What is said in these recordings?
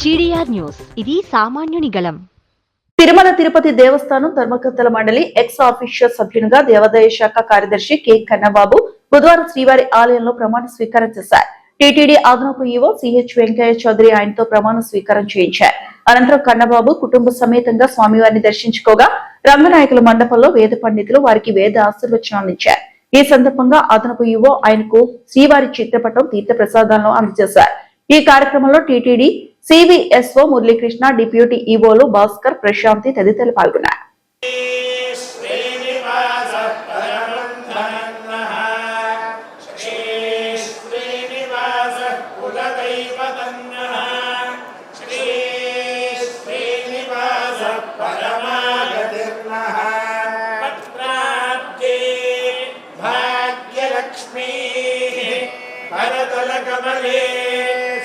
GDR news ఇది సామాన్యుని గళం. తిరుమల తిరుపతి దేవస్థానం ధర్మకర్తల మండలి ఎక్స్ ఆఫీషియల్ సభ్యునిగా దేవాదాయ శాఖ కార్యదర్శి కె కన్నబాబు బుధవారం శ్రీవారి ఆలయంలో ప్రమాణ స్వీకారం చేశారు. టీటీడీ అదనపు ఈవో సిహెచ్ వెంకయ్య చౌదరి ఆయనతో ప్రమాణ స్వీకారం చేయించారు. అనంతరం కన్నబాబు కుటుంబ సమేతంగా స్వామివారిని దర్శించుకోగా రంగనాయకుల మండపంలో వేద పండితులు వారికి వేద ఆశీర్వచనాలిచ్చారు. ఈ సందర్భంగా అదనపు ఈవో ఆయనకు శ్రీవారి చిత్రపటం తీర్థ ప్రసాదాలను అందజేశారు. ఈ కార్యక్రమంలో టీటీడీ సివిఎస్ఓ మురళీకృష్ణ, డిప్యూటీ ఈవోలు భాస్కర్, ప్రశాంతి తదితరులు పాల్గొన్నారు.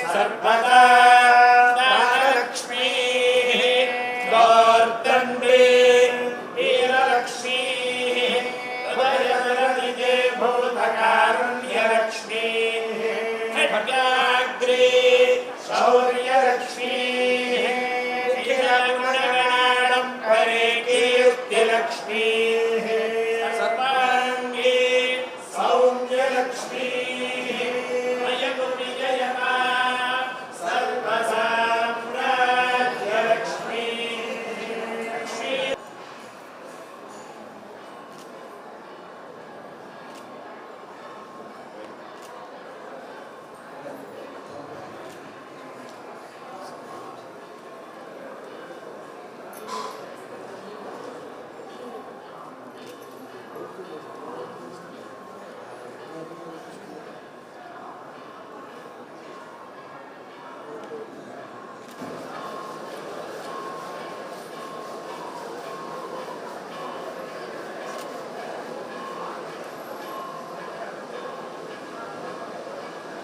सर्वदा लक्ष्मी गौर्दण्डे वीरलक्ष्मी हृदयधरणिजे भूतकारुण्यलक्ष्मी खड्गाग्रे शौर्यलक्ष्मी निखिलगुणगणाडं परे कीर्तिलक्ष्मी